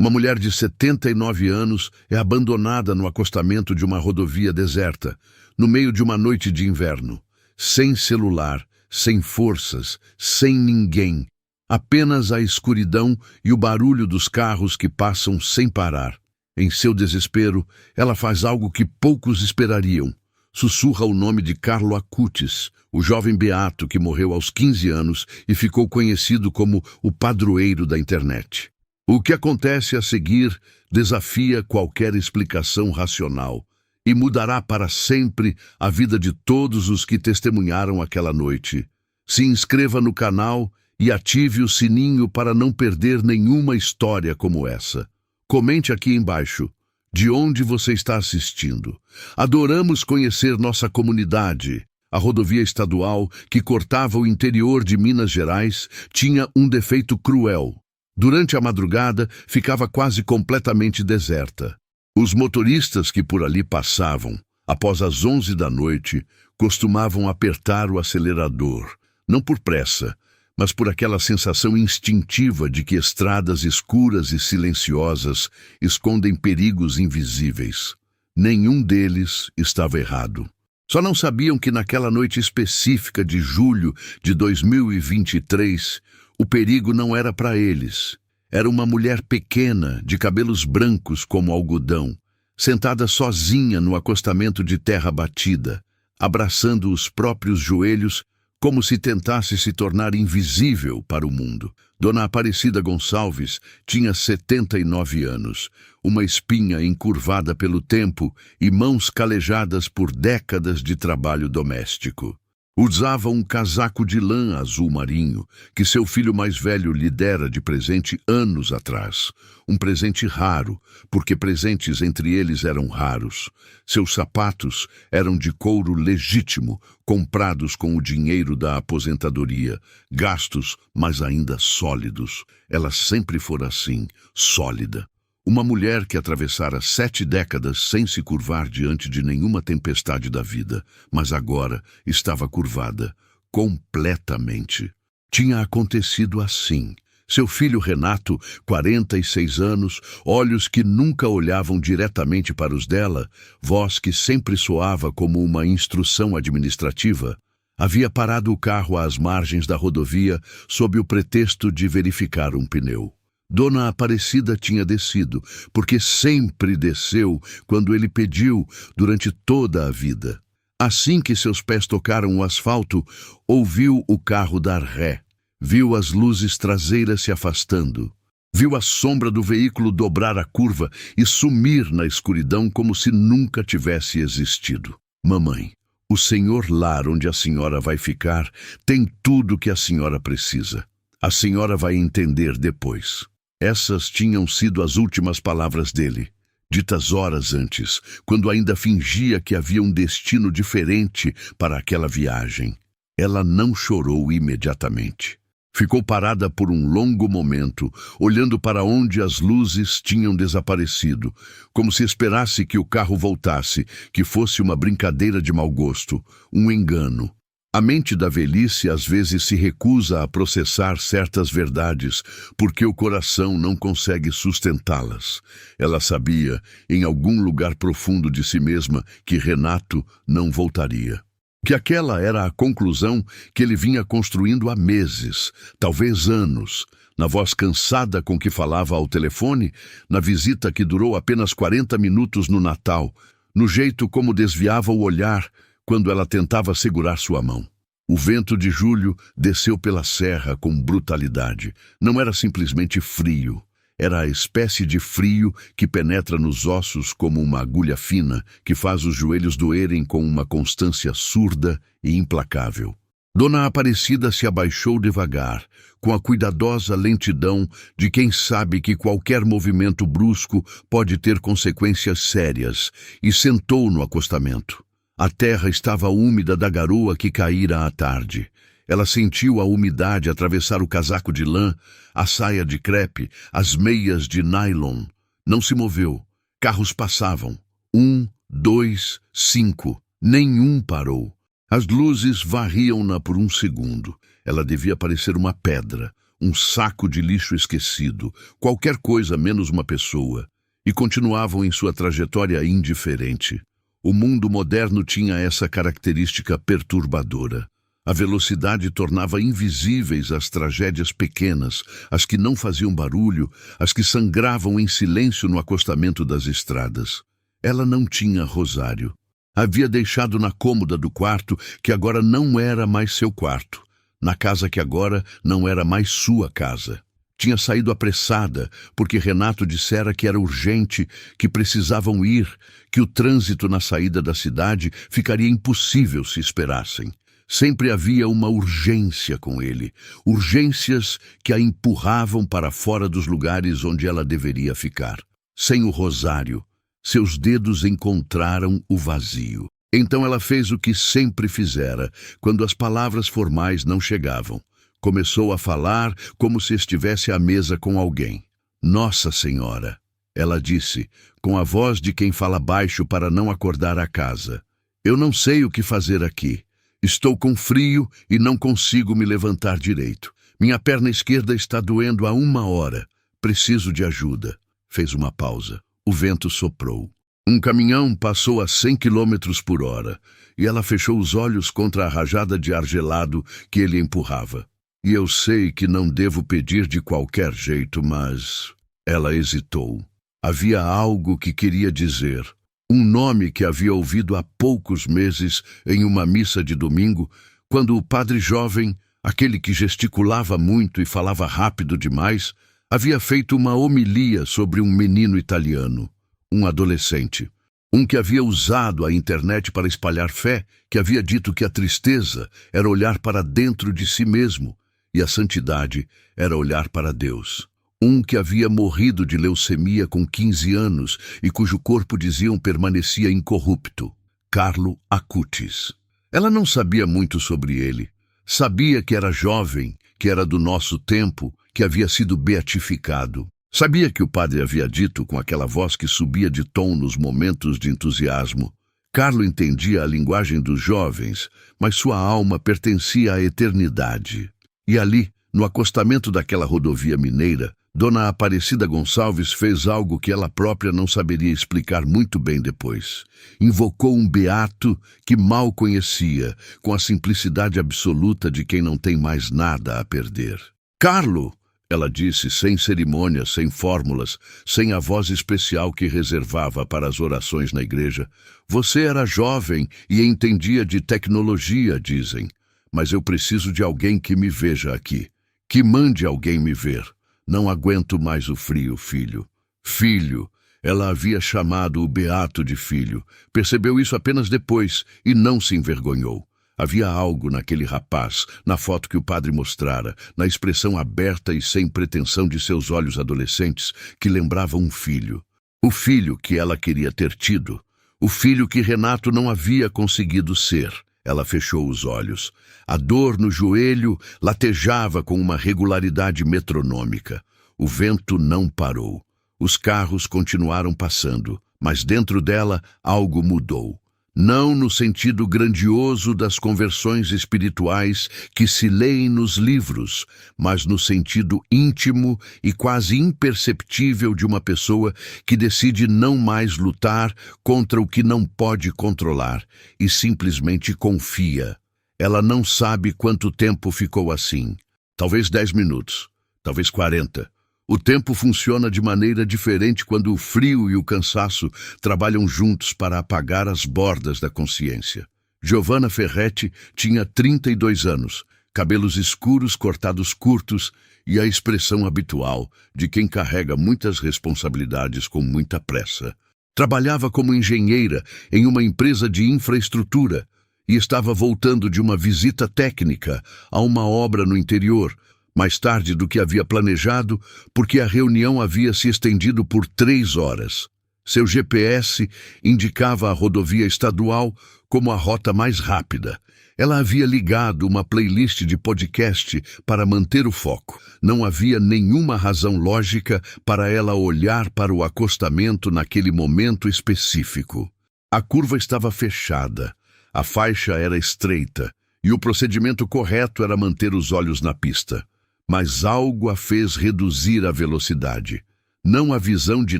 Uma mulher de 79 anos é abandonada no acostamento de uma rodovia deserta, no meio de uma noite de inverno, sem celular, sem forças, sem ninguém, apenas a escuridão e o barulho dos carros que passam sem parar. Em seu desespero, ela faz algo que poucos esperariam. Sussurra o nome de Carlo Acutis, o jovem beato que morreu aos 15 anos e ficou conhecido como o padroeiro da internet. O que acontece a seguir desafia qualquer explicação racional e mudará para sempre a vida de todos os que testemunharam aquela noite. Se inscreva no canal e ative o sininho para não perder nenhuma história como essa. Comente aqui embaixo de onde você está assistindo. Adoramos conhecer nossa comunidade. A rodovia estadual que cortava o interior de Minas Gerais tinha um defeito cruel. Durante a madrugada, ficava quase completamente deserta. Os motoristas que por ali passavam, após as 11 da noite, costumavam apertar o acelerador, não por pressa, mas por aquela sensação instintiva de que estradas escuras e silenciosas escondem perigos invisíveis. Nenhum deles estava errado. Só não sabiam que naquela noite específica de julho de 2023, o perigo não era para eles. Era uma mulher pequena, de cabelos brancos como algodão, sentada sozinha no acostamento de terra batida, abraçando os próprios joelhos como se tentasse se tornar invisível para o mundo. Dona Aparecida Gonçalves tinha 79 anos, uma espinha encurvada pelo tempo e mãos calejadas por décadas de trabalho doméstico. Usava um casaco de lã azul marinho, que seu filho mais velho lhe dera de presente anos atrás. Um presente raro, porque presentes entre eles eram raros. Seus sapatos eram de couro legítimo, comprados com o dinheiro da aposentadoria, gastos, mas ainda sólidos. Ela sempre fora assim, sólida. Uma mulher que atravessara 7 décadas sem se curvar diante de nenhuma tempestade da vida, mas agora estava curvada, completamente. Tinha acontecido assim. Seu filho Renato, 46 anos, olhos que nunca olhavam diretamente para os dela, voz que sempre soava como uma instrução administrativa, havia parado o carro às margens da rodovia sob o pretexto de verificar um pneu. Dona Aparecida tinha descido, porque sempre desceu quando ele pediu durante toda a vida. Assim que seus pés tocaram o asfalto, ouviu o carro dar ré. Viu as luzes traseiras se afastando. Viu a sombra do veículo dobrar a curva e sumir na escuridão como se nunca tivesse existido. Mamãe, o senhor lar onde a senhora vai ficar tem tudo que a senhora precisa. A senhora vai entender depois. Essas tinham sido as últimas palavras dele, ditas horas antes, quando ainda fingia que havia um destino diferente para aquela viagem. Ela não chorou imediatamente. Ficou parada por um longo momento, olhando para onde as luzes tinham desaparecido, como se esperasse que o carro voltasse, que fosse uma brincadeira de mau gosto, um engano. A mente da velhice às vezes se recusa a processar certas verdades porque o coração não consegue sustentá-las. Ela sabia, em algum lugar profundo de si mesma, que Renato não voltaria. Que aquela era a conclusão que ele vinha construindo há meses, talvez anos, na voz cansada com que falava ao telefone, na visita que durou apenas 40 minutos no Natal, no jeito como desviava o olhar quando ela tentava segurar sua mão. O vento de julho desceu pela serra com brutalidade. Não era simplesmente frio. Era a espécie de frio que penetra nos ossos como uma agulha fina, que faz os joelhos doerem com uma constância surda e implacável. Dona Aparecida se abaixou devagar, com a cuidadosa lentidão de quem sabe que qualquer movimento brusco pode ter consequências sérias, e sentou no acostamento. A terra estava úmida da garoa que caíra à tarde. Ela sentiu a umidade atravessar o casaco de lã, a saia de crepe, as meias de nylon. Não se moveu. Carros passavam. 1, 2, 5. Nenhum parou. As luzes varriam-na por um segundo. Ela devia parecer uma pedra, um saco de lixo esquecido, qualquer coisa menos uma pessoa, e continuavam em sua trajetória indiferente. O mundo moderno tinha essa característica perturbadora. A velocidade tornava invisíveis as tragédias pequenas, as que não faziam barulho, as que sangravam em silêncio no acostamento das estradas. Ela não tinha rosário. Havia deixado na cômoda do quarto, que agora não era mais seu quarto, na casa que agora não era mais sua casa. Tinha saído apressada, porque Renato dissera que era urgente, que precisavam ir, que o trânsito na saída da cidade ficaria impossível se esperassem. Sempre havia uma urgência com ele, urgências que a empurravam para fora dos lugares onde ela deveria ficar. Sem o rosário, seus dedos encontraram o vazio. Então ela fez o que sempre fizera, quando as palavras formais não chegavam. Começou a falar como se estivesse à mesa com alguém. Nossa Senhora, ela disse, com a voz de quem fala baixo para não acordar a casa. Eu não sei o que fazer aqui. Estou com frio e não consigo me levantar direito. Minha perna esquerda está doendo há 1 hora. Preciso de ajuda. Fez uma pausa. O vento soprou. Um caminhão passou a 100 km/h e ela fechou os olhos contra a rajada de ar gelado que ele empurrava. E eu sei que não devo pedir de qualquer jeito, mas... Ela hesitou. Havia algo que queria dizer. Um nome que havia ouvido há poucos meses em uma missa de domingo, quando o padre jovem, aquele que gesticulava muito e falava rápido demais, havia feito uma homilia sobre um menino italiano, um adolescente. Um que havia usado a internet para espalhar fé, que havia dito que a tristeza era olhar para dentro de si mesmo, e a santidade era olhar para Deus. Um que havia morrido de leucemia com 15 anos e cujo corpo diziam permanecia incorrupto. Carlo Acutis. Ela não sabia muito sobre ele. Sabia que era jovem, que era do nosso tempo, que havia sido beatificado. Sabia que o padre havia dito com aquela voz que subia de tom nos momentos de entusiasmo. Carlo entendia a linguagem dos jovens, mas sua alma pertencia à eternidade. E ali, no acostamento daquela rodovia mineira, Dona Aparecida Gonçalves fez algo que ela própria não saberia explicar muito bem depois. Invocou um beato que mal conhecia, com a simplicidade absoluta de quem não tem mais nada a perder. Carlo, ela disse, sem cerimônias, sem fórmulas, sem a voz especial que reservava para as orações na igreja. Você era jovem e entendia de tecnologia, dizem. Mas eu preciso de alguém que me veja aqui. Que mande alguém me ver. Não aguento mais o frio, filho. Filho. Ela havia chamado o beato de filho. Percebeu isso apenas depois e não se envergonhou. Havia algo naquele rapaz, na foto que o padre mostrara, na expressão aberta e sem pretensão de seus olhos adolescentes, que lembrava um filho. O filho que ela queria ter tido. O filho que Renato não havia conseguido ser. Ela fechou os olhos. A dor no joelho latejava com uma regularidade metronômica. O vento não parou. Os carros continuaram passando, mas dentro dela algo mudou. Não no sentido grandioso das conversões espirituais que se leem nos livros, mas no sentido íntimo e quase imperceptível de uma pessoa que decide não mais lutar contra o que não pode controlar e simplesmente confia. Ela não sabe quanto tempo ficou assim. Talvez 10 minutos, talvez 40. O tempo funciona de maneira diferente quando o frio e o cansaço trabalham juntos para apagar as bordas da consciência. Giovanna Ferretti tinha 32 anos, cabelos escuros cortados curtos e a expressão habitual de quem carrega muitas responsabilidades com muita pressa. Trabalhava como engenheira em uma empresa de infraestrutura e estava voltando de uma visita técnica a uma obra no interior, mais tarde do que havia planejado, porque a reunião havia se estendido por 3 horas. Seu GPS indicava a rodovia estadual como a rota mais rápida. Ela havia ligado uma playlist de podcast para manter o foco. Não havia nenhuma razão lógica para ela olhar para o acostamento naquele momento específico. A curva estava fechada, a faixa era estreita, e o procedimento correto era manter os olhos na pista. mas algo a fez reduzir a velocidade. Não a visão de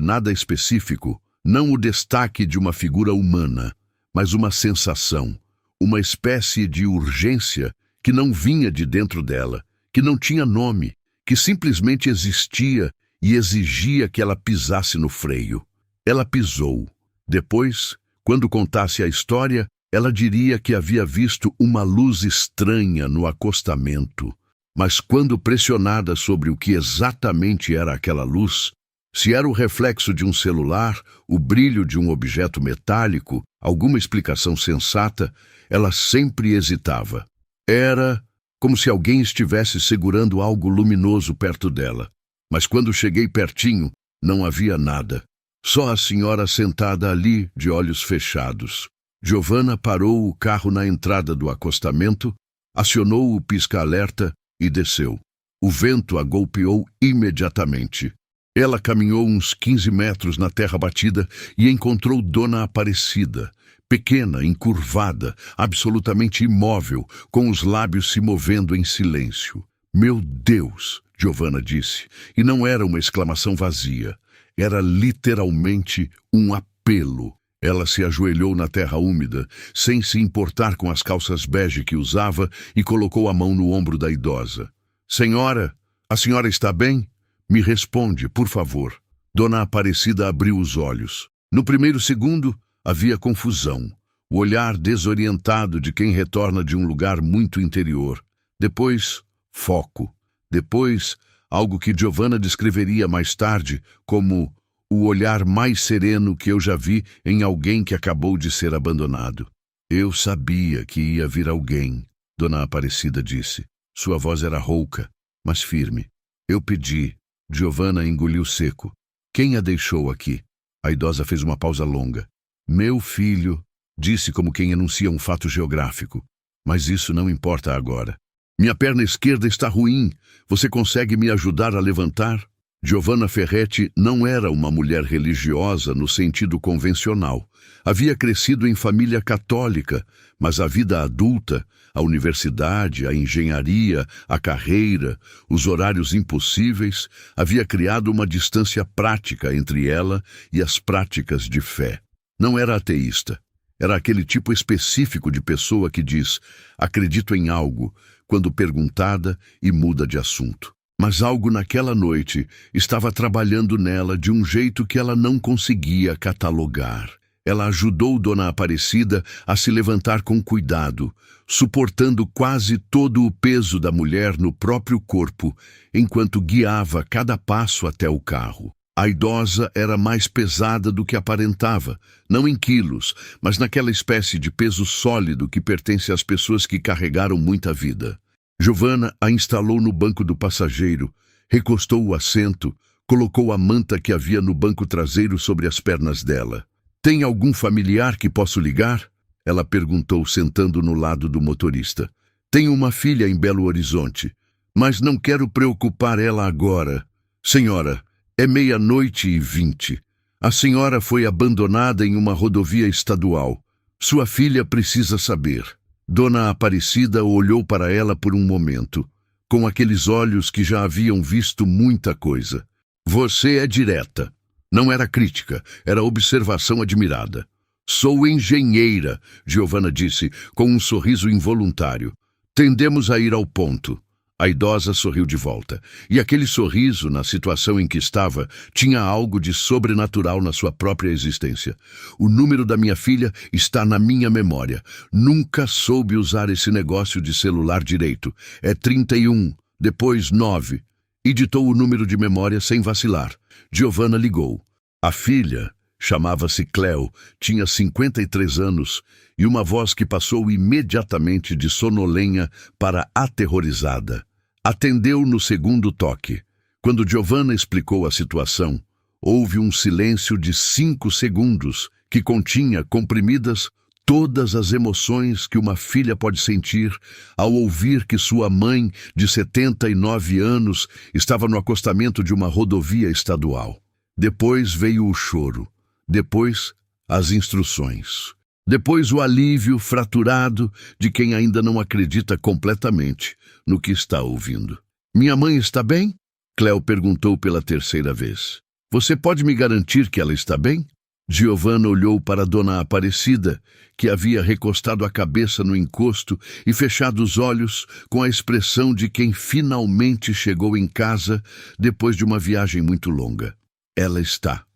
nada específico, não o destaque de uma figura humana, mas uma sensação, uma espécie de urgência que não vinha de dentro dela, que não tinha nome, que simplesmente existia e exigia que ela pisasse no freio. Ela pisou. Depois, quando contasse a história, ela diria que havia visto uma luz estranha no acostamento. Mas quando pressionada sobre o que exatamente era aquela luz, se era o reflexo de um celular, o brilho de um objeto metálico, alguma explicação sensata, ela sempre hesitava. Era como se alguém estivesse segurando algo luminoso perto dela. Mas quando cheguei pertinho, não havia nada. Só a senhora sentada ali, de olhos fechados. Giovanna parou o carro na entrada do acostamento, acionou o pisca-alerta e desceu. O vento a golpeou imediatamente. Ela caminhou uns 15 metros na terra batida e encontrou Dona Aparecida, pequena, encurvada, absolutamente imóvel, com os lábios se movendo em silêncio. "Meu Deus!" Giovanna disse, e não era uma exclamação vazia. Era literalmente um apelo. Ela se ajoelhou na terra úmida, sem se importar com as calças bege que usava, e colocou a mão no ombro da idosa. "Senhora, a senhora está bem? Me responde, por favor." Dona Aparecida abriu os olhos. No primeiro segundo, havia confusão, o olhar desorientado de quem retorna de um lugar muito interior. Depois, foco. Depois, algo que Giovanna descreveria mais tarde como o olhar mais sereno que eu já vi em alguém que acabou de ser abandonado. "Eu sabia que ia vir alguém", Dona Aparecida disse. Sua voz era rouca, mas firme. "Eu pedi." Giovanna engoliu seco. "Quem a deixou aqui?" A idosa fez uma pausa longa. "Meu filho", disse como quem enuncia um fato geográfico. "Mas isso não importa agora. Minha perna esquerda está ruim. Você consegue me ajudar a levantar?" Giovanna Ferretti não era uma mulher religiosa no sentido convencional. Havia crescido em família católica, mas a vida adulta, a universidade, a engenharia, a carreira, os horários impossíveis, havia criado uma distância prática entre ela e as práticas de fé. Não era ateísta. Era aquele tipo específico de pessoa que diz "acredito em algo" quando perguntada e muda de assunto. Mas algo naquela noite estava trabalhando nela de um jeito que ela não conseguia catalogar. Ela ajudou Dona Aparecida a se levantar com cuidado, suportando quase todo o peso da mulher no próprio corpo, enquanto guiava cada passo até o carro. A idosa era mais pesada do que aparentava, não em quilos, mas naquela espécie de peso sólido que pertence às pessoas que carregaram muita vida. Giovanna a instalou no banco do passageiro, recostou o assento, colocou a manta que havia no banco traseiro sobre as pernas dela. "Tem algum familiar que posso ligar?" Ela perguntou, sentando no lado do motorista. "Tenho uma filha em Belo Horizonte, mas não quero preocupar ela agora. Senhora, é 00:20. A senhora foi abandonada em uma rodovia estadual. Sua filha precisa saber." Dona Aparecida olhou para ela por um momento, com aqueles olhos que já haviam visto muita coisa. "Você é direta." Não era crítica, era observação admirada. "Sou engenheira", Giovanna disse, com um sorriso involuntário. "Tendemos a ir ao ponto." A idosa sorriu de volta, e aquele sorriso, na situação em que estava, tinha algo de sobrenatural na sua própria existência. "O número da minha filha está na minha memória. Nunca soube usar esse negócio de celular direito. É 31, depois 9. E ditou o número de memória sem vacilar. Giovanna ligou. A filha, chamava-se Cleo, tinha 53 anos e uma voz que passou imediatamente de sonolenha para aterrorizada. Atendeu no segundo toque. Quando Giovanna explicou a situação, houve um silêncio de 5 segundos que continha comprimidas todas as emoções que uma filha pode sentir ao ouvir que sua mãe, de 79 anos, estava no acostamento de uma rodovia estadual. Depois veio o choro. Depois, as instruções. Depois, o alívio fraturado de quem ainda não acredita completamente no que está ouvindo. Minha mãe está bem? Cleo perguntou pela terceira vez. Você pode me garantir que ela está bem? Giovanna olhou para Dona Aparecida, que havia recostado a cabeça no encosto e fechado os olhos com a expressão de quem finalmente chegou em casa depois de uma viagem muito longa. Ela está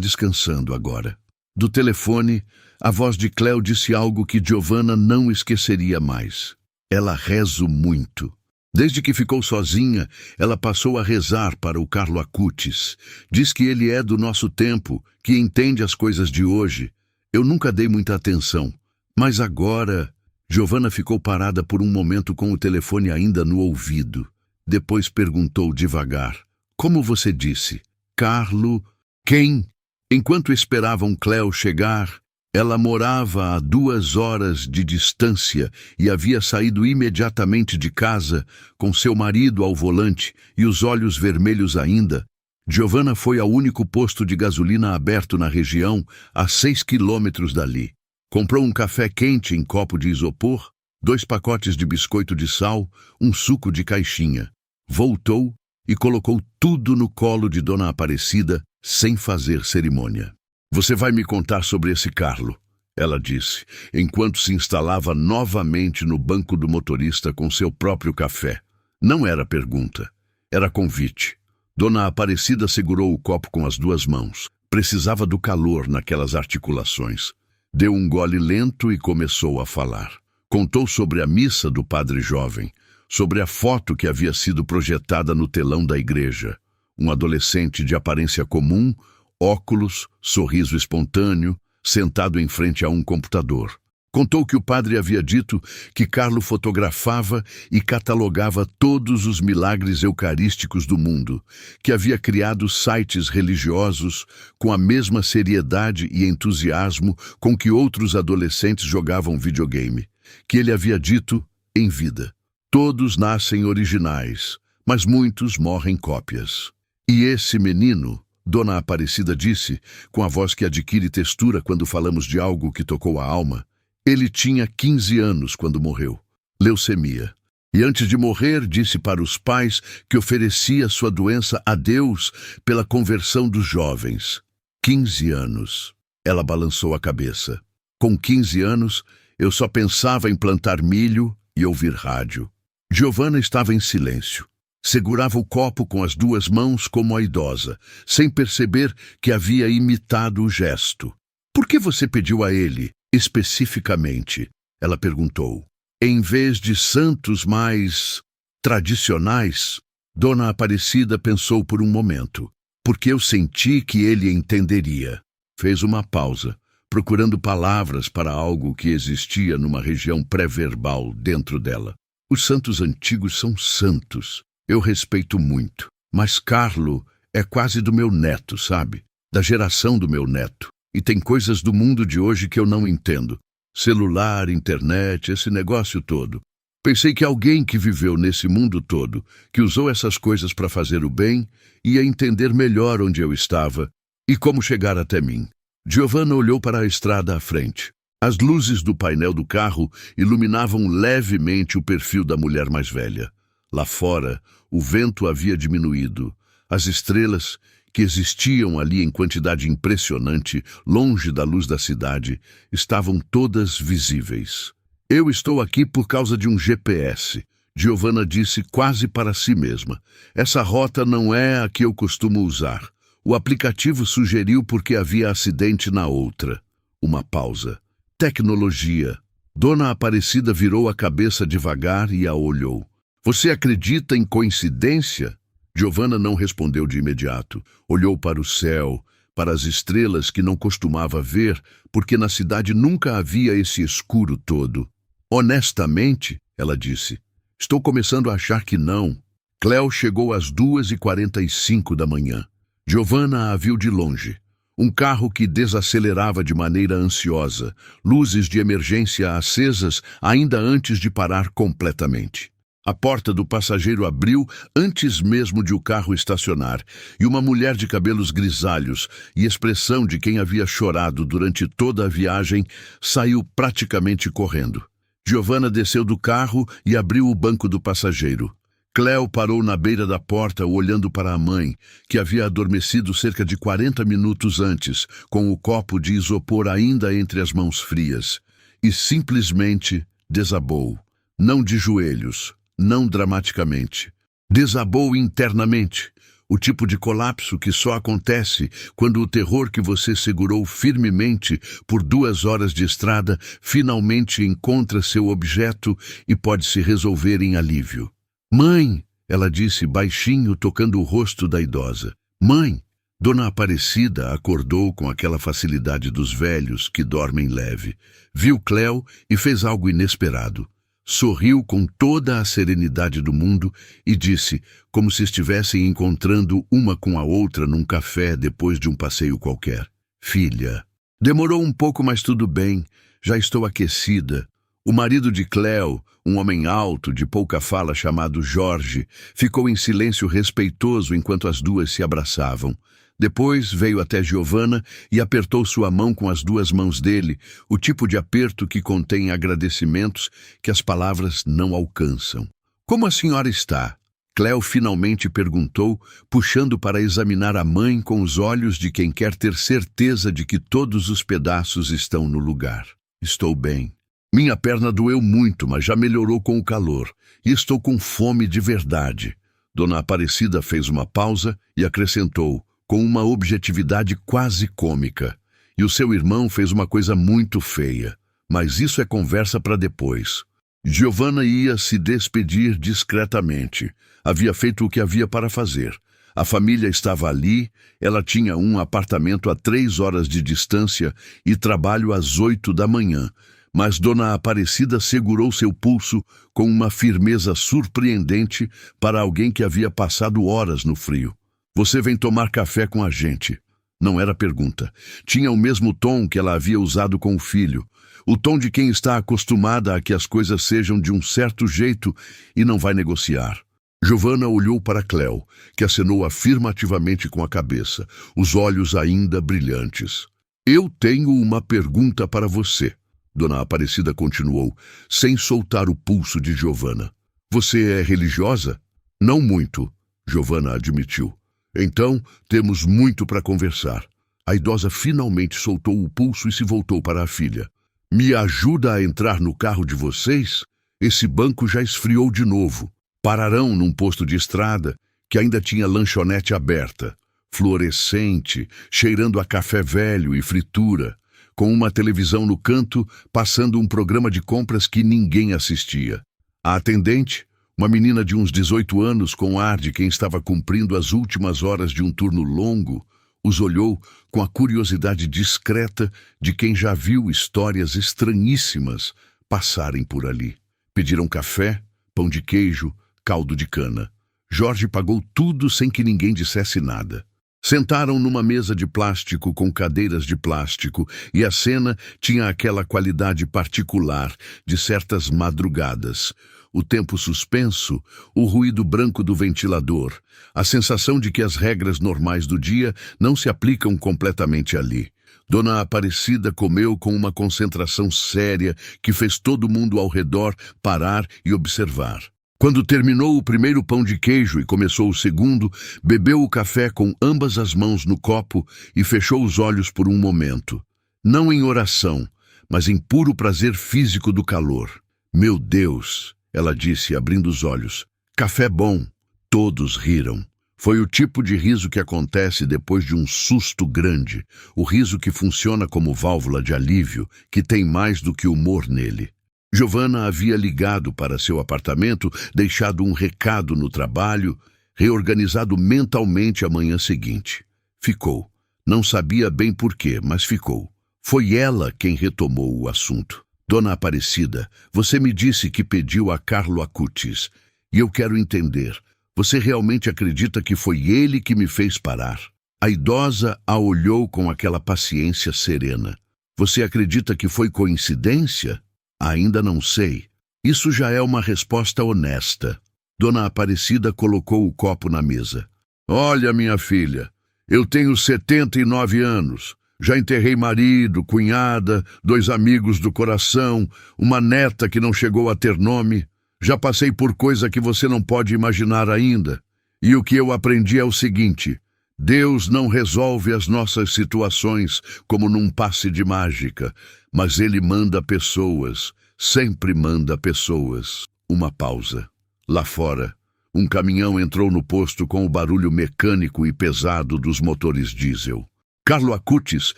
descansando agora. Do telefone, a voz de Cleo disse algo que Giovanna não esqueceria mais. Ela reza muito. Desde que ficou sozinha, ela passou a rezar para o Carlo Acutis. Diz que ele é do nosso tempo, que entende as coisas de hoje. Eu nunca dei muita atenção. Mas agora... Giovanna ficou parada por um momento com o telefone ainda no ouvido. Depois perguntou devagar. Como você disse? Carlo... Quem? Enquanto esperavam Cleo chegar, ela morava a 2 horas de distância e havia saído imediatamente de casa, com seu marido ao volante e os olhos vermelhos ainda. Giovanna foi ao único posto de gasolina aberto na região, a 6 quilômetros dali. Comprou um café quente em copo de isopor, 2 pacotes de biscoito de sal, um suco de caixinha. Voltou e colocou tudo no colo de Dona Aparecida, sem fazer cerimônia. Você vai me contar sobre esse Carlo, ela disse, enquanto se instalava novamente no banco do motorista com seu próprio café. Não era pergunta, era convite. Dona Aparecida segurou o copo com as 2 mãos. Precisava do calor naquelas articulações. Deu um gole lento e começou a falar. Contou sobre a missa do padre jovem, sobre a foto que havia sido projetada no telão da igreja. Um adolescente de aparência comum, óculos, sorriso espontâneo, sentado em frente a um computador. Contou que o padre havia dito que Carlo fotografava e catalogava todos os milagres eucarísticos do mundo, que havia criado sites religiosos com a mesma seriedade e entusiasmo com que outros adolescentes jogavam videogame, que ele havia dito em vida. Todos nascem originais, mas muitos morrem cópias. E esse menino... Dona Aparecida disse, com a voz que adquire textura quando falamos de algo que tocou a alma. Ele tinha 15 anos quando morreu. Leucemia. E antes de morrer, disse para os pais que oferecia sua doença a Deus pela conversão dos jovens. 15 anos. Ela balançou a cabeça. Com 15 anos, eu só pensava em plantar milho e ouvir rádio. Giovanna estava em silêncio. Segurava o copo com as 2 mãos como a idosa, sem perceber que havia imitado o gesto. Por que você pediu a ele, especificamente? Ela perguntou. Em vez de santos mais tradicionais? Dona Aparecida pensou por um momento, porque eu senti que ele entenderia. Fez uma pausa, procurando palavras para algo que existia numa região pré-verbal dentro dela. Os santos antigos são santos. Eu respeito muito, mas Carlo é quase do meu neto, sabe? Da geração do meu neto. E tem coisas do mundo de hoje que eu não entendo. Celular, internet, esse negócio todo. Pensei que alguém que viveu nesse mundo todo, que usou essas coisas para fazer o bem, ia entender melhor onde eu estava e como chegar até mim. Giovanna olhou para a estrada à frente. As luzes do painel do carro iluminavam levemente o perfil da mulher mais velha. Lá fora, o vento havia diminuído. As estrelas, que existiam ali em quantidade impressionante, longe da luz da cidade, estavam todas visíveis. Eu estou aqui por causa de um GPS, Giovanna disse quase para si mesma. Essa rota não é a que eu costumo usar. O aplicativo sugeriu porque havia acidente na outra. Uma pausa. Tecnologia. Dona Aparecida virou a cabeça devagar e a olhou. Você acredita em coincidência? Giovanna não respondeu de imediato. Olhou para o céu, para as estrelas que não costumava ver, porque na cidade nunca havia esse escuro todo. Honestamente, ela disse, estou começando a achar que não. Cleo chegou às 2h45 da manhã. Giovanna a viu de longe. Um carro que desacelerava de maneira ansiosa, luzes de emergência acesas ainda antes de parar completamente. A porta do passageiro abriu antes mesmo de o carro estacionar, e uma mulher de cabelos grisalhos e expressão de quem havia chorado durante toda a viagem saiu praticamente correndo. Giovanna desceu do carro e abriu o banco do passageiro. Cléo parou na beira da porta, olhando para a mãe, que havia adormecido cerca de 40 minutos antes, com o copo de isopor ainda entre as mãos frias, e simplesmente desabou. Não de joelhos, não dramaticamente. Desabou internamente. O tipo de colapso que só acontece quando o terror que você segurou firmemente por 2 horas de estrada finalmente encontra seu objeto e pode se resolver em alívio. Mãe, ela disse baixinho, tocando o rosto da idosa. Mãe! Dona Aparecida acordou com aquela facilidade dos velhos que dormem leve. Viu Cléo e fez algo inesperado. Sorriu com toda a serenidade do mundo e disse, como se estivessem encontrando uma com a outra num café depois de um passeio qualquer. Filha. Demorou um pouco, mas tudo bem. Já estou aquecida. O marido de Cléo, um homem alto, de pouca fala, chamado Jorge, ficou em silêncio respeitoso enquanto as duas se abraçavam. Depois veio até Giovanna e apertou sua mão com as 2 mãos dele, o tipo de aperto que contém agradecimentos que as palavras não alcançam. Como a senhora está? Cléo finalmente perguntou, puxando para examinar a mãe com os olhos de quem quer ter certeza de que todos os pedaços estão no lugar. Estou bem. Minha perna doeu muito, mas já melhorou com o calor, e estou com fome de verdade. Dona Aparecida fez uma pausa e acrescentou, com uma objetividade quase cômica. E o seu irmão fez uma coisa muito feia, mas isso é conversa para depois. Giovanna ia se despedir discretamente. Havia feito o que havia para fazer. A família estava ali, ela tinha um apartamento a 3 horas de distância e trabalho às 8 da manhã. Mas Dona Aparecida segurou seu pulso com uma firmeza surpreendente para alguém que havia passado horas no frio. Você vem tomar café com a gente. Não era pergunta. Tinha o mesmo tom que ela havia usado com o filho. O tom de quem está acostumada a que as coisas sejam de um certo jeito e não vai negociar. Giovanna olhou para Cléo, que acenou afirmativamente com a cabeça, os olhos ainda brilhantes. Eu tenho uma pergunta para você. Dona Aparecida continuou, sem soltar o pulso de Giovanna. Você é religiosa? Não muito, Giovanna admitiu. Então, temos muito para conversar. A idosa finalmente soltou o pulso e se voltou para a filha. Me ajuda a entrar no carro de vocês? Esse banco já esfriou de novo. Pararão num posto de estrada que ainda tinha lanchonete aberta, fluorescente, cheirando a café velho e fritura, com uma televisão no canto, passando um programa de compras que ninguém assistia. A atendente, uma menina de uns 18 anos com ar de quem estava cumprindo as últimas horas de um turno longo, os olhou com a curiosidade discreta de quem já viu histórias estranhíssimas passarem por ali. Pediram café, pão de queijo, caldo de cana. Jorge pagou tudo sem que ninguém dissesse nada. Sentaram numa mesa de plástico com cadeiras de plástico e a cena tinha aquela qualidade particular de certas madrugadas. O tempo suspenso, o ruído branco do ventilador, a sensação de que as regras normais do dia não se aplicam completamente ali. Dona Aparecida comeu com uma concentração séria que fez todo mundo ao redor parar e observar. Quando terminou o primeiro pão de queijo e começou o segundo, bebeu o café com ambas as mãos no copo e fechou os olhos por um momento. Não em oração, mas em puro prazer físico do calor. Meu Deus! Ela disse, abrindo os olhos. Café bom. Todos riram. Foi o tipo de riso que acontece depois de um susto grande. O riso que funciona como válvula de alívio, que tem mais do que humor nele. Giovanna havia ligado para seu apartamento, deixado um recado no trabalho, reorganizado mentalmente a manhã seguinte. Ficou. Não sabia bem por quê, mas ficou. Foi ela quem retomou o assunto. Dona Aparecida, você me disse que pediu a Carlo Acutis, e eu quero entender. Você realmente acredita que foi ele que me fez parar? A idosa a olhou com aquela paciência serena. Você acredita que foi coincidência? Ainda não sei. Isso já é uma resposta honesta. Dona Aparecida colocou o copo na mesa. Olha, minha filha, eu tenho 79 anos. Já enterrei marido, cunhada, 2 amigos do coração, uma neta que não chegou a ter nome. Já passei por coisa que você não pode imaginar ainda. E o que eu aprendi é o seguinte: Deus não resolve as nossas situações como num passe de mágica, mas Ele manda pessoas, sempre manda pessoas. Uma pausa. Lá fora, um caminhão entrou no posto com o barulho mecânico e pesado dos motores diesel. Carlo Acutis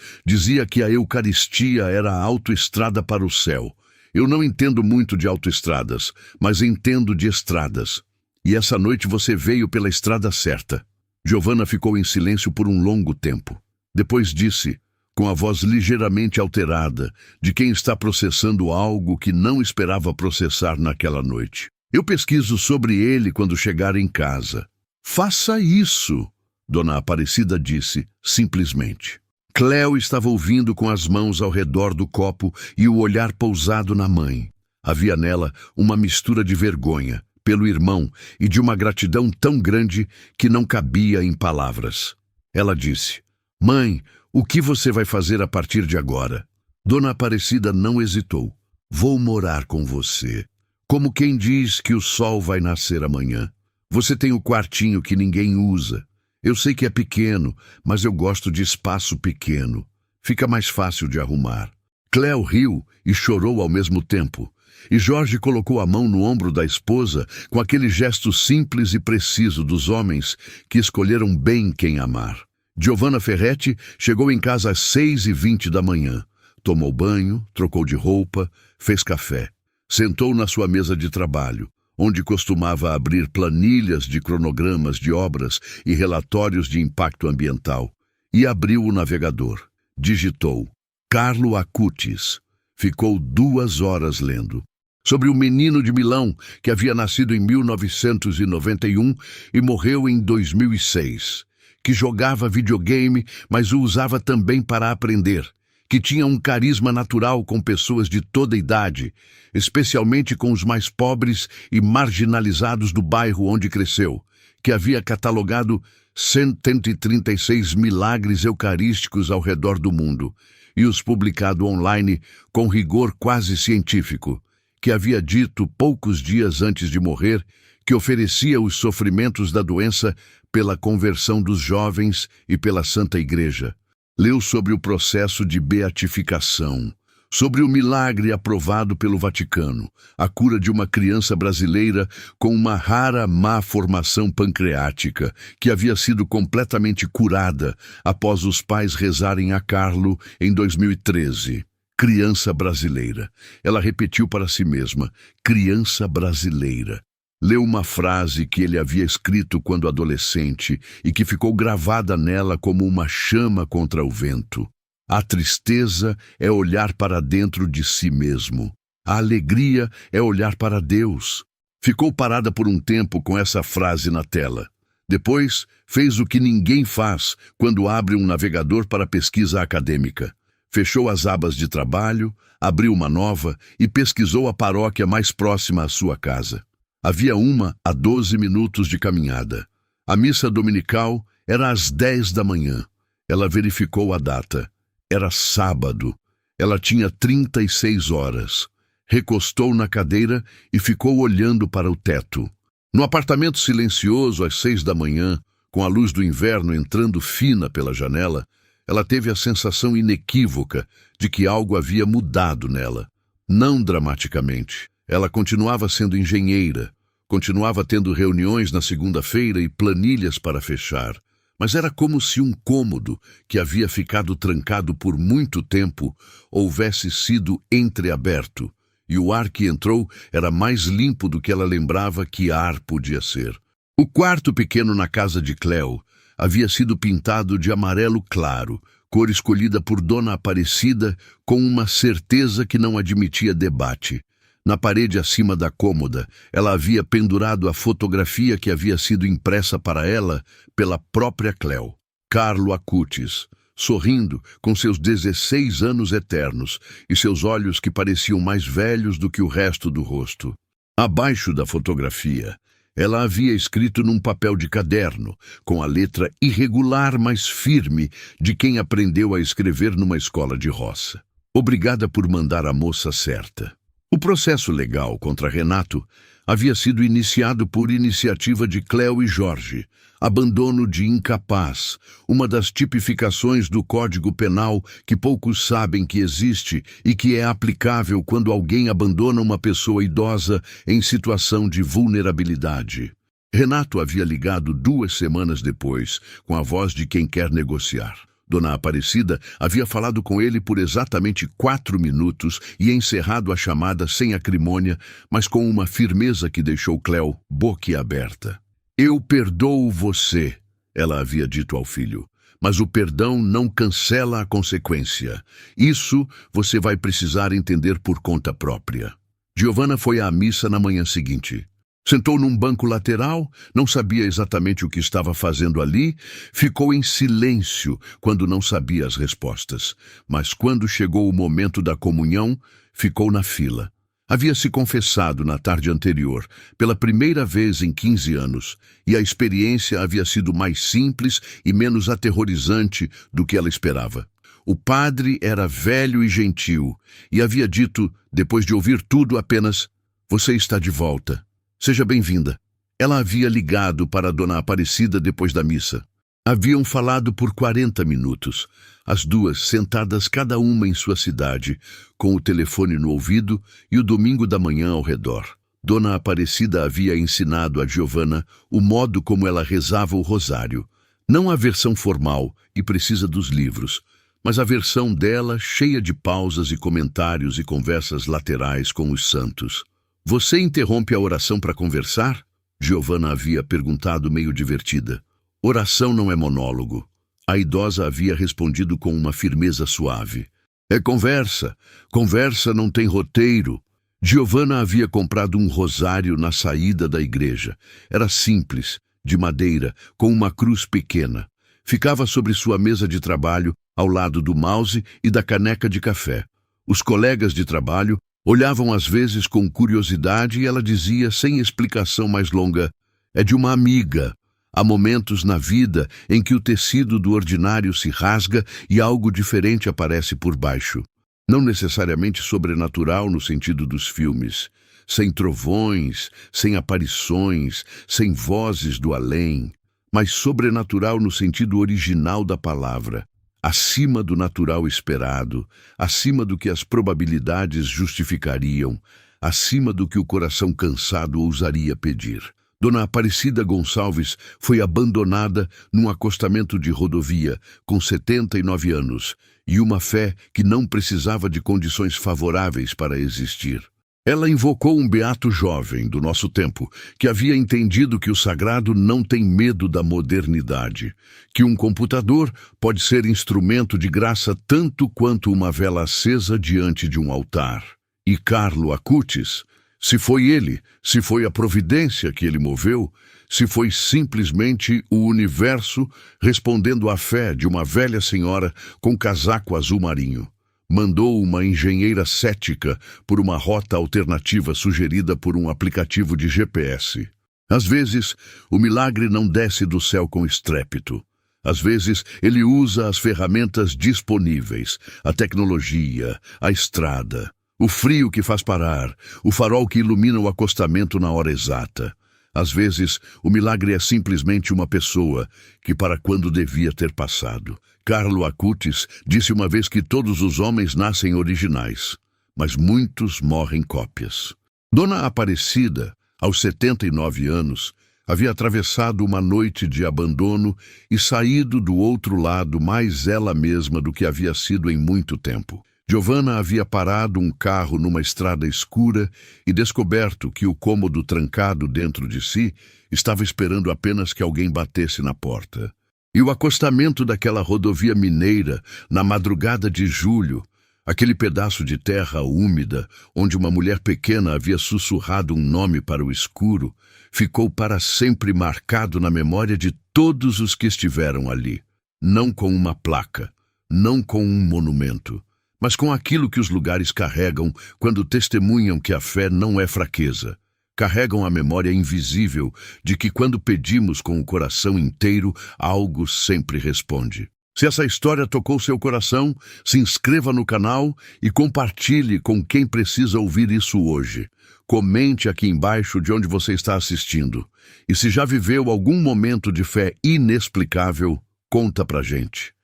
dizia que a Eucaristia era a autoestrada para o céu. Eu não entendo muito de autoestradas, mas entendo de estradas. E essa noite você veio pela estrada certa. Giovanna ficou em silêncio por um longo tempo. Depois disse, com a voz ligeiramente alterada, de quem está processando algo que não esperava processar naquela noite. Eu pesquiso sobre ele quando chegar em casa. Faça isso, Dona Aparecida disse, simplesmente. Cleo estava ouvindo com as mãos ao redor do copo e o olhar pousado na mãe. Havia nela uma mistura de vergonha pelo irmão e de uma gratidão tão grande que não cabia em palavras. Ela disse, Mãe, o que você vai fazer a partir de agora? Dona Aparecida não hesitou. Vou morar com você. Como quem diz que o sol vai nascer amanhã. Você tem o quartinho que ninguém usa. Eu sei que é pequeno, mas eu gosto de espaço pequeno. Fica mais fácil de arrumar. Cleo riu e chorou ao mesmo tempo. E Jorge colocou a mão no ombro da esposa com aquele gesto simples e preciso dos homens que escolheram bem quem amar. Giovanna Ferretti chegou em casa às 6h20 da manhã. Tomou banho, trocou de roupa, fez café. Sentou na sua mesa de trabalho, onde costumava abrir planilhas de cronogramas de obras e relatórios de impacto ambiental, e abriu o navegador. Digitou Carlo Acutis. Ficou 2 horas lendo. Sobre o menino de Milão, que havia nascido em 1991 e morreu em 2006, que jogava videogame, mas o usava também para aprender, que tinha um carisma natural com pessoas de toda idade, especialmente com os mais pobres e marginalizados do bairro onde cresceu, que havia catalogado 136 milagres eucarísticos ao redor do mundo e os publicado online com rigor quase científico, que havia dito poucos dias antes de morrer que oferecia os sofrimentos da doença pela conversão dos jovens e pela Santa Igreja. Leu sobre o processo de beatificação, sobre o milagre aprovado pelo Vaticano, a cura de uma criança brasileira com uma rara má formação pancreática, que havia sido completamente curada após os pais rezarem a Carlo em 2013. Criança brasileira. Ela repetiu para si mesma, criança brasileira. Leu uma frase que ele havia escrito quando adolescente e que ficou gravada nela como uma chama contra o vento. A tristeza é olhar para dentro de si mesmo. A alegria é olhar para Deus. Ficou parada por um tempo com essa frase na tela. Depois, fez o que ninguém faz quando abre um navegador para pesquisa acadêmica. Fechou as abas de trabalho, abriu uma nova e pesquisou a paróquia mais próxima à sua casa. Havia uma a 12 minutos de caminhada. A missa dominical era às 10 da manhã. Ela verificou a data. Era sábado. Ela tinha 36 horas. Recostou na cadeira e ficou olhando para o teto. No apartamento silencioso, às 6 da manhã, com a luz do inverno entrando fina pela janela, ela teve a sensação inequívoca de que algo havia mudado nela. Não dramaticamente. Ela continuava sendo engenheira, continuava tendo reuniões na segunda-feira e planilhas para fechar, mas era como se um cômodo que havia ficado trancado por muito tempo houvesse sido entreaberto, e o ar que entrou era mais limpo do que ela lembrava que ar podia ser. O quarto pequeno na casa de Cleo havia sido pintado de amarelo claro, cor escolhida por Dona Aparecida com uma certeza que não admitia debate. Na parede acima da cômoda, ela havia pendurado a fotografia que havia sido impressa para ela pela própria Cleo. Carlo Acutis, sorrindo com seus 16 anos eternos e seus olhos que pareciam mais velhos do que o resto do rosto. Abaixo da fotografia, ela havia escrito num papel de caderno, com a letra irregular, mas firme, de quem aprendeu a escrever numa escola de roça. Obrigada por mandar a moça certa. O processo legal contra Renato havia sido iniciado por iniciativa de Cleo e Jorge. Abandono de incapaz, uma das tipificações do Código Penal que poucos sabem que existe e que é aplicável quando alguém abandona uma pessoa idosa em situação de vulnerabilidade. Renato havia ligado 2 semanas depois, com a voz de quem quer negociar. Dona Aparecida havia falado com ele por exatamente 4 minutos e encerrado a chamada sem acrimônia, mas com uma firmeza que deixou Cleo boquiaberta. Eu perdoo você, ela havia dito ao filho, mas o perdão não cancela a consequência. Isso você vai precisar entender por conta própria. Giovanna foi à missa na manhã seguinte. Sentou num banco lateral, não sabia exatamente o que estava fazendo ali, ficou em silêncio quando não sabia as respostas. Mas quando chegou o momento da comunhão, ficou na fila. Havia se confessado na tarde anterior, pela primeira vez em 15 anos, e a experiência havia sido mais simples e menos aterrorizante do que ela esperava. O padre era velho e gentil, e havia dito, depois de ouvir tudo, apenas: "Você está de volta. Seja bem-vinda." Ela havia ligado para a Dona Aparecida depois da missa. Haviam falado por 40 minutos, as duas sentadas cada uma em sua cidade, com o telefone no ouvido e o domingo da manhã ao redor. Dona Aparecida havia ensinado a Giovanna o modo como ela rezava o rosário. Não a versão formal e precisa dos livros, mas a versão dela cheia de pausas e comentários e conversas laterais com os santos. "Você interrompe a oração para conversar?" Giovanna havia perguntado meio divertida. "Oração não é monólogo." A idosa havia respondido com uma firmeza suave. "É conversa. Conversa não tem roteiro." Giovanna havia comprado um rosário na saída da igreja. Era simples, de madeira, com uma cruz pequena. Ficava sobre sua mesa de trabalho, ao lado do mouse e da caneca de café. Os colegas de trabalho olhavam às vezes com curiosidade e ela dizia, sem explicação mais longa: "É de uma amiga." Há momentos na vida em que o tecido do ordinário se rasga e algo diferente aparece por baixo. Não necessariamente sobrenatural no sentido dos filmes. Sem trovões, sem aparições, sem vozes do além. Mas sobrenatural no sentido original da palavra. Acima do natural esperado, acima do que as probabilidades justificariam, acima do que o coração cansado ousaria pedir. Dona Aparecida Gonçalves foi abandonada num acostamento de rodovia, com 79 anos, e uma fé que não precisava de condições favoráveis para existir. Ela invocou um beato jovem do nosso tempo, que havia entendido que o sagrado não tem medo da modernidade, que um computador pode ser instrumento de graça tanto quanto uma vela acesa diante de um altar. E Carlo Acutis, se foi ele, se foi a providência que ele moveu, se foi simplesmente o universo respondendo à fé de uma velha senhora com casaco azul marinho. Mandou uma engenheira cética por uma rota alternativa sugerida por um aplicativo de GPS. Às vezes, o milagre não desce do céu com estrépito. Às vezes, ele usa as ferramentas disponíveis, a tecnologia, a estrada, o frio que faz parar, o farol que ilumina o acostamento na hora exata. Às vezes, o milagre é simplesmente uma pessoa que para quando devia ter passado. Carlo Acutis disse uma vez que todos os homens nascem originais, mas muitos morrem cópias. Dona Aparecida, aos 79 anos, havia atravessado uma noite de abandono e saído do outro lado mais ela mesma do que havia sido em muito tempo. Giovanna havia parado um carro numa estrada escura e descoberto que o cômodo trancado dentro de si estava esperando apenas que alguém batesse na porta. E o acostamento daquela rodovia mineira, na madrugada de julho, aquele pedaço de terra úmida, onde uma mulher pequena havia sussurrado um nome para o escuro, ficou para sempre marcado na memória de todos os que estiveram ali. Não com uma placa, não com um monumento, mas com aquilo que os lugares carregam quando testemunham que a fé não é fraqueza. Carregam a memória invisível de que quando pedimos com o coração inteiro, algo sempre responde. Se essa história tocou seu coração, se inscreva no canal e compartilhe com quem precisa ouvir isso hoje. Comente aqui embaixo de onde você está assistindo. E se já viveu algum momento de fé inexplicável, conta pra gente.